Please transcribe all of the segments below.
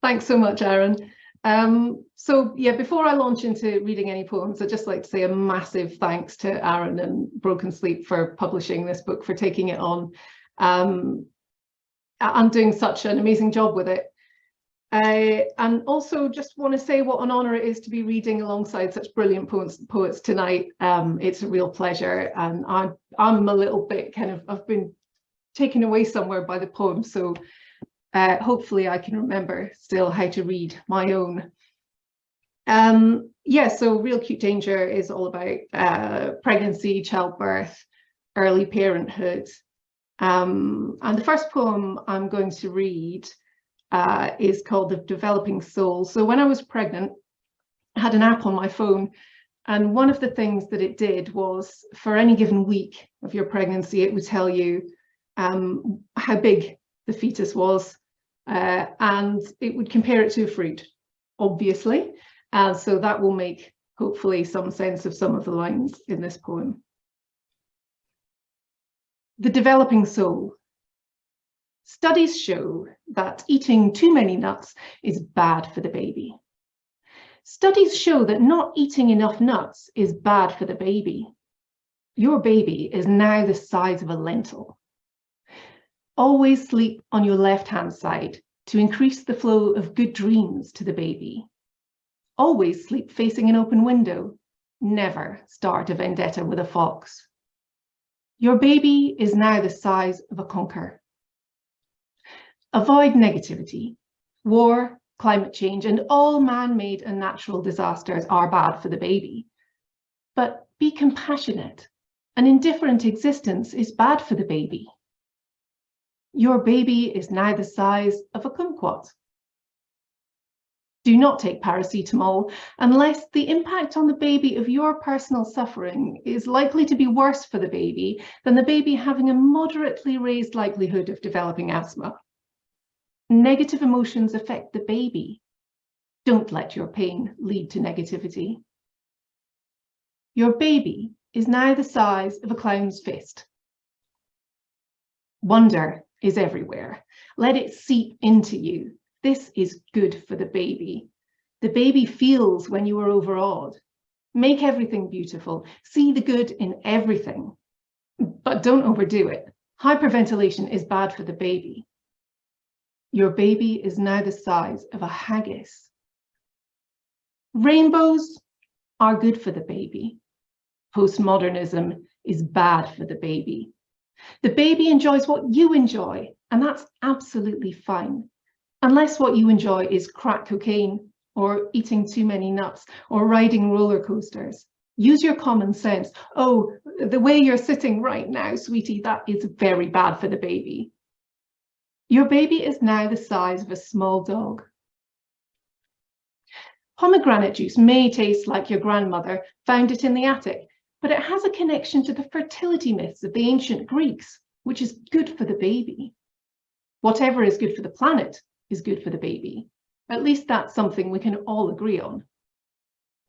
Thanks so much, Aaron. So yeah, before I launch into reading any poems, I'd just like to say a massive thanks to Aaron and Broken Sleep for publishing this book, for taking it on, and doing such an amazing job with it. And also just want to say what an honour it is to be reading alongside such brilliant poets tonight. It's a real pleasure, and I'm a little bit I've been taken away somewhere by the poem, so hopefully I can remember still how to read my own. Yeah, so Real Cute Danger is all about pregnancy, childbirth, early parenthood. And the first poem I'm going to read is called The Developing Soul. So when I was pregnant, I had an app on my phone, and one of the things that it did was, for any given week of your pregnancy, it would tell you how big the fetus was, and it would compare it to a fruit, obviously. So that will make, hopefully, some sense of some of the lines in this poem. The Developing Soul. Studies show that eating too many nuts is bad for the baby. Studies show that not eating enough nuts is bad for the baby. Your baby is now the size of a lentil. Always sleep on your left-hand side to increase the flow of good dreams to the baby. Always sleep facing an open window. Never start a vendetta with a fox. Your baby is now the size of a conker. Avoid negativity. War, climate change, and all man-made and natural disasters are bad for the baby. But be compassionate. An indifferent existence is bad for the baby. Your baby is now the size of a kumquat. Do not take paracetamol unless the impact on the baby of your personal suffering is likely to be worse for the baby than the baby having a moderately raised likelihood of developing asthma. Negative emotions affect the baby. Don't let your pain lead to negativity. Your baby is now the size of a clown's fist. Wonder is everywhere. Let it seep into you. This is good for the baby. The baby feels when you are overawed. Make everything beautiful. See the good in everything. But don't overdo it. Hyperventilation is bad for the baby. Your baby is now the size of a haggis. Rainbows are good for the baby. Postmodernism is bad for the baby. The baby enjoys what you enjoy, and that's absolutely fine. Unless what you enjoy is crack cocaine, or eating too many nuts, or riding roller coasters. Use your common sense. Oh, the way you're sitting right now, sweetie, that is very bad for the baby. Your baby is now the size of a small dog. Pomegranate juice may taste like your grandmother found it in the attic, but it has a connection to the fertility myths of the ancient Greeks, which is good for the baby. Whatever is good for the planet is good for the baby. At least that's something we can all agree on.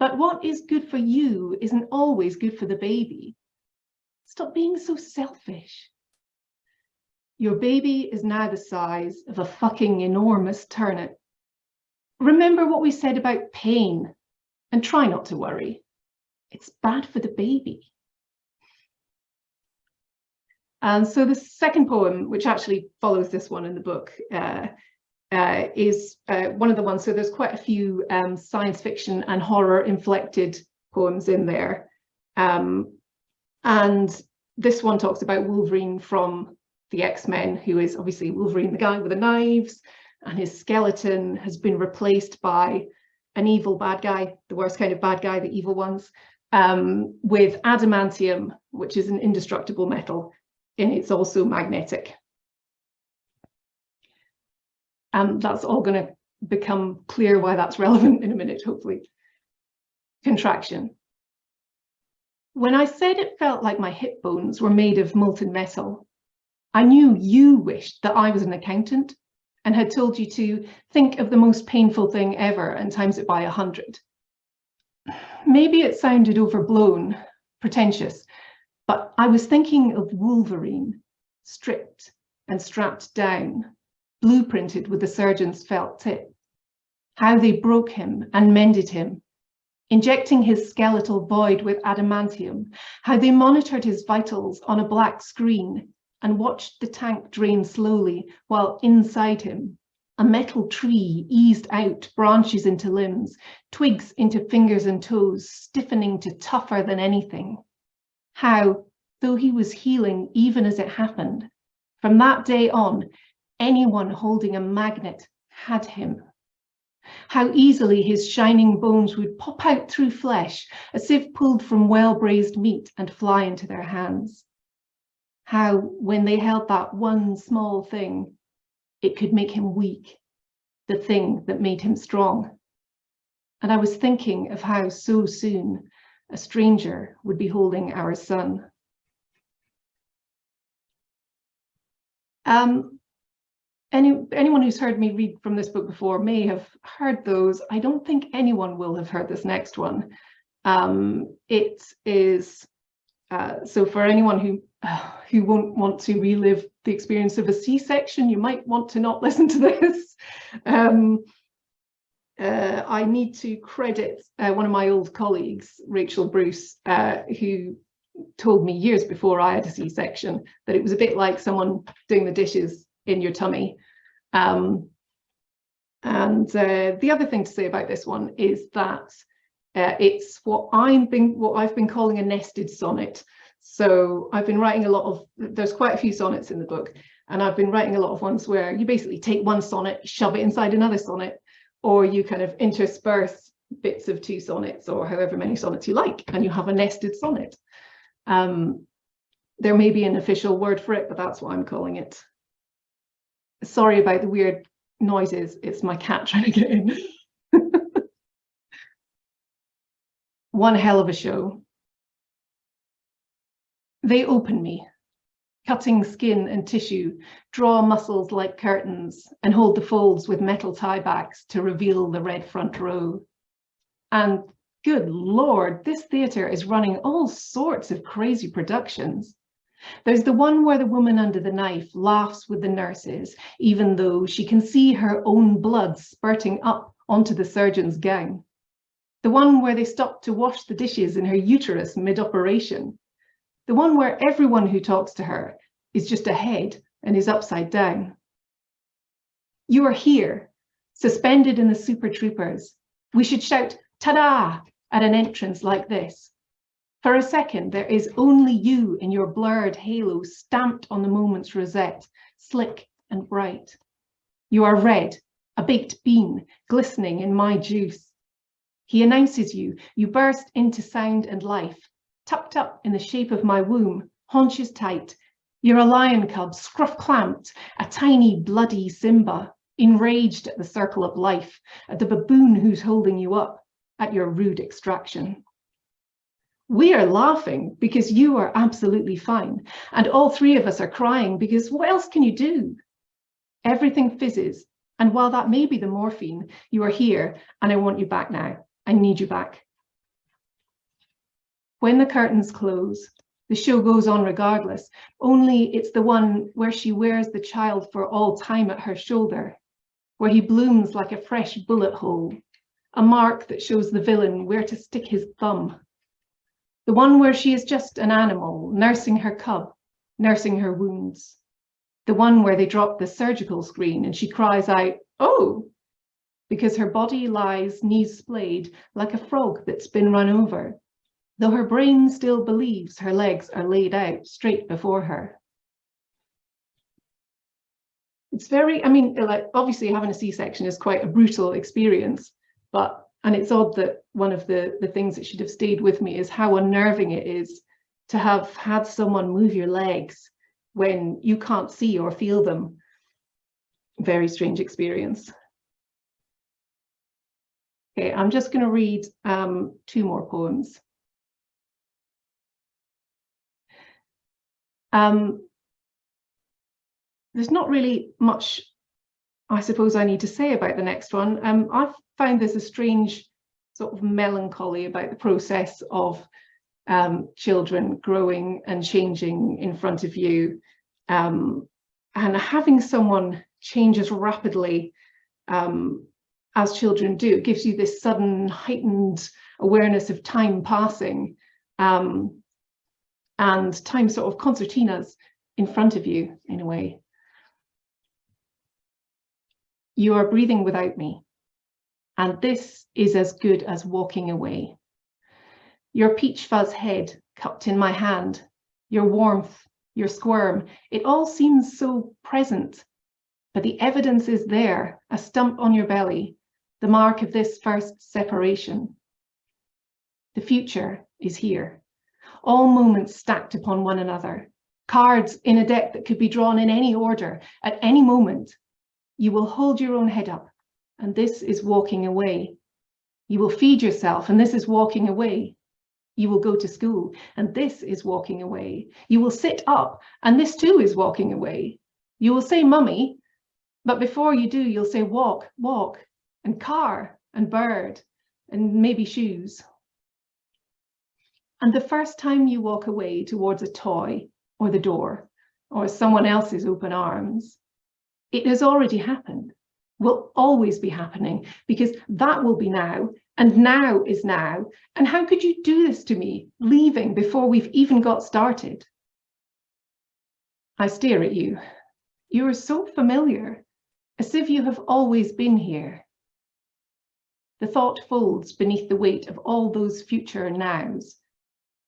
But what is good for you isn't always good for the baby. Stop being so selfish. Your baby is now the size of a fucking enormous turnip. Remember what we said about pain, and try not to worry. It's bad for the baby. And so the second poem, which actually follows this one in the book, is one of the ones, so there's quite a few science fiction and horror inflected poems in there. And this one talks about Wolverine from the X-Men, who is obviously Wolverine, the guy with the knives, and his skeleton has been replaced by an evil bad guy, the worst kind of bad guy, the evil ones, with adamantium, which is an indestructible metal, and it's also magnetic. And that's all going to become clear why that's relevant in a minute, hopefully. Contraction. When I said it felt like my hip bones were made of molten metal, I knew you wished that I was an accountant and had told you to think of the most painful thing ever and times it by 100. Maybe it sounded overblown, pretentious, but I was thinking of Wolverine, stripped and strapped down, blueprinted with the surgeon's felt tip, how they broke him and mended him, injecting his skeletal void with adamantium, how they monitored his vitals on a black screen and watched the tank drain slowly while inside him, a metal tree eased out branches into limbs, twigs into fingers and toes, stiffening to tougher than anything. How, though he was healing even as it happened, from that day on, anyone holding a magnet had him. How easily his shining bones would pop out through flesh, as if pulled from well-braised meat, and fly into their hands. How, when they held that one small thing, it could make him weak, the thing that made him strong. And I was thinking of how so soon a stranger would be holding our son. Anyone who's heard me read from this book before may have heard those. I don't think anyone will have heard this next one. It is, so for anyone who won't want to relive the experience of a C-section, you might want to not listen to this. I need to credit one of my old colleagues, Rachel Bruce, who told me years before I had a C-section that it was a bit like someone doing the dishes in your tummy. The other thing to say about this one is that it's what I've been calling a nested sonnet. So I've been writing a lot of, there's quite a few sonnets in the book, and I've been writing a lot of ones where you basically take one sonnet, shove it inside another sonnet, or you kind of intersperse bits of two sonnets or however many sonnets you like, and you have a nested sonnet. There may be an official word for it, but that's what I'm calling it. Sorry about the weird noises, it's my cat trying to get in. One hell of a show. They open me, cutting skin and tissue, draw muscles like curtains, and hold the folds with metal tiebacks to reveal the red front row. And good Lord, this theatre is running all sorts of crazy productions. There's the one where the woman under the knife laughs with the nurses, even though she can see her own blood spurting up onto the surgeon's gown. The one where they stop to wash the dishes in her uterus mid-operation. The one where everyone who talks to her is just a head and is upside down. You are here, suspended in the Super Troopers. We should shout, ta-da, at an entrance like this. For a second, there is only you in your blurred halo stamped on the moment's rosette, slick and bright. You are red, a baked bean, glistening in my juice. He announces you, you burst into sound and life, tucked up in the shape of my womb, haunches tight. You're a lion cub, scruff-clamped, a tiny bloody Simba, enraged at the circle of life, at the baboon who's holding you up, at your rude extraction. We are laughing because you are absolutely fine, and all three of us are crying because what else can you do? Everything fizzes, and while that may be the morphine, you are here, and I want you back now. I need you back. When the curtains close, the show goes on regardless, only it's the one where she wears the child for all time at her shoulder, where he blooms like a fresh bullet hole, a mark that shows the villain where to stick his thumb. The one where she is just an animal, nursing her cub, nursing her wounds. The one where they drop the surgical screen and she cries out, oh, because her body lies knees splayed like a frog that's been run over, though her brain still believes her legs are laid out straight before her. It's very, I mean, like, obviously having a C-section is quite a brutal experience, and it's odd that one of the things that should have stayed with me is how unnerving it is to have had someone move your legs when you can't see or feel them. Very strange experience. Okay, I'm just going to read 2 more poems. There's not really much, I suppose, I need to say about the next one. I've found there's a strange sort of melancholy about the process of children growing and changing in front of you, and having someone change as rapidly as children do. It gives you this sudden heightened awareness of time passing, and time sort of concertinas in front of you in a way. You are breathing without me, and this is as good as walking away. Your peach fuzz head cupped in my hand, your warmth, your squirm, it all seems so present, but the evidence is there, a stump on your belly, the mark of this first separation. The future is here, all moments stacked upon one another, cards in a deck that could be drawn in any order, at any moment. You will hold your own head up, and this is walking away. You will feed yourself, and this is walking away. You will go to school, and this is walking away. You will sit up, and this too is walking away. You will say mummy, but before you do, you'll say walk, walk, and car, and bird, and maybe shoes. And the first time you walk away towards a toy, or the door, or someone else's open arms, it has already happened, will always be happening, because that will be now, and now is now. And how could you do this to me, leaving before we've even got started? I stare at you. You are so familiar, as if you have always been here. The thought folds beneath the weight of all those future nows,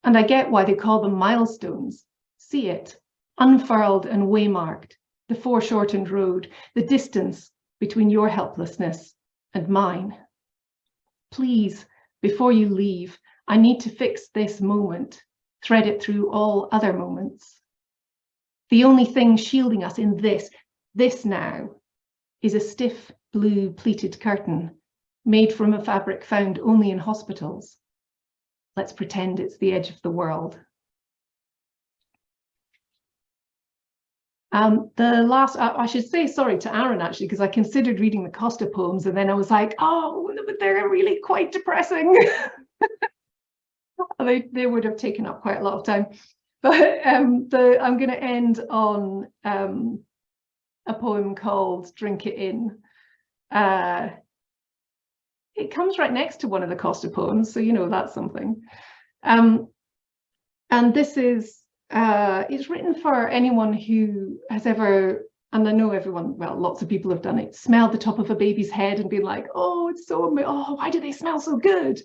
and I get why they call them milestones. See it, unfurled and waymarked, the foreshortened road, the distance between your helplessness and mine. Please, before you leave, I need to fix this moment, thread it through all other moments. The only thing shielding us in this now, is a stiff blue pleated curtain made from a fabric found only in hospitals. Let's pretend it's the edge of the world. The last, I should say sorry to Aaron actually, because I considered reading the Costa poems and then I was like, oh, but they're really quite depressing. they would have taken up quite a lot of time. But I'm going to end on a poem called Drink It In. It comes right next to one of the Costa poems, so you know that's something. And this is it's written for anyone who has ever, and I know everyone, well, lots of people have done it, smelled the top of a baby's head and been like, oh, it's so, oh, why do they smell so good?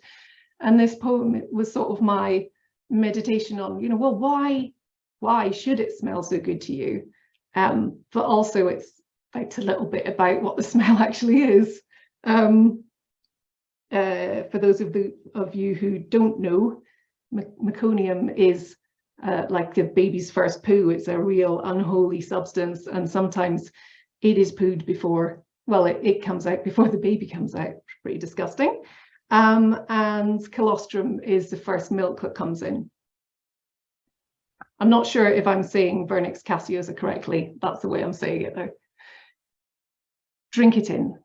And this poem was sort of my meditation on, you know, well, why should it smell so good to you? But also it's like a little bit about what the smell actually is. For those of you who don't know, meconium is like the baby's first poo. It's a real unholy substance, and sometimes it is pooed before, well, it comes out before the baby comes out. Pretty disgusting. And colostrum is the first milk that comes in. I'm not sure if I'm saying vernix caseosa correctly. That's the way I'm saying it though. Drink it in.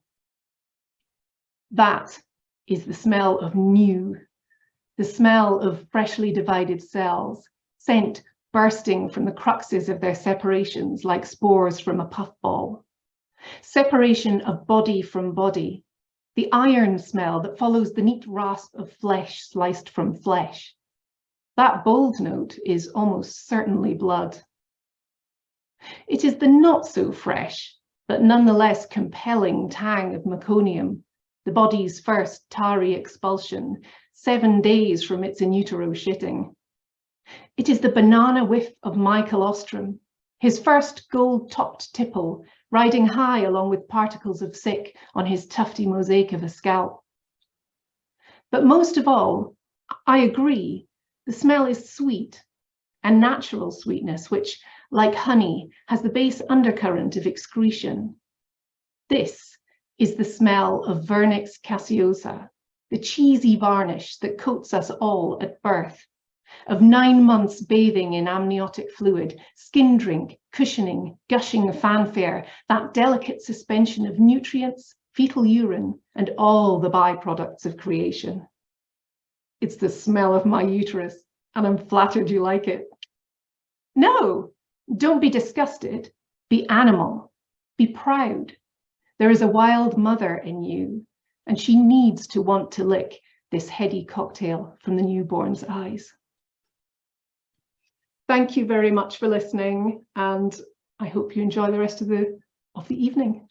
That is the smell of new, the smell of freshly divided cells, scent bursting from the cruxes of their separations like spores from a puffball. Separation of body from body, the iron smell that follows the neat rasp of flesh sliced from flesh. That bold note is almost certainly blood. It is the not so fresh, but nonetheless compelling tang of meconium, the body's first tarry expulsion, 7 days from its in utero shitting. It is the banana whiff of my colostrum, his first gold-topped tipple, riding high along with particles of sick on his tufty mosaic of a scalp. But most of all, I agree, the smell is sweet, a natural sweetness which, like honey, has the base undercurrent of excretion. This is the smell of vernix caseosa, the cheesy varnish that coats us all at birth, of 9 months bathing in amniotic fluid, skin drink, cushioning, gushing fanfare, that delicate suspension of nutrients, fetal urine, and all the byproducts of creation. It's the smell of my uterus, and I'm flattered you like it. No, don't be disgusted, be animal, be proud. There is a wild mother in you, and she needs to want to lick this heady cocktail from the newborn's eyes. Thank you very much for listening, and I hope you enjoy the rest of the evening.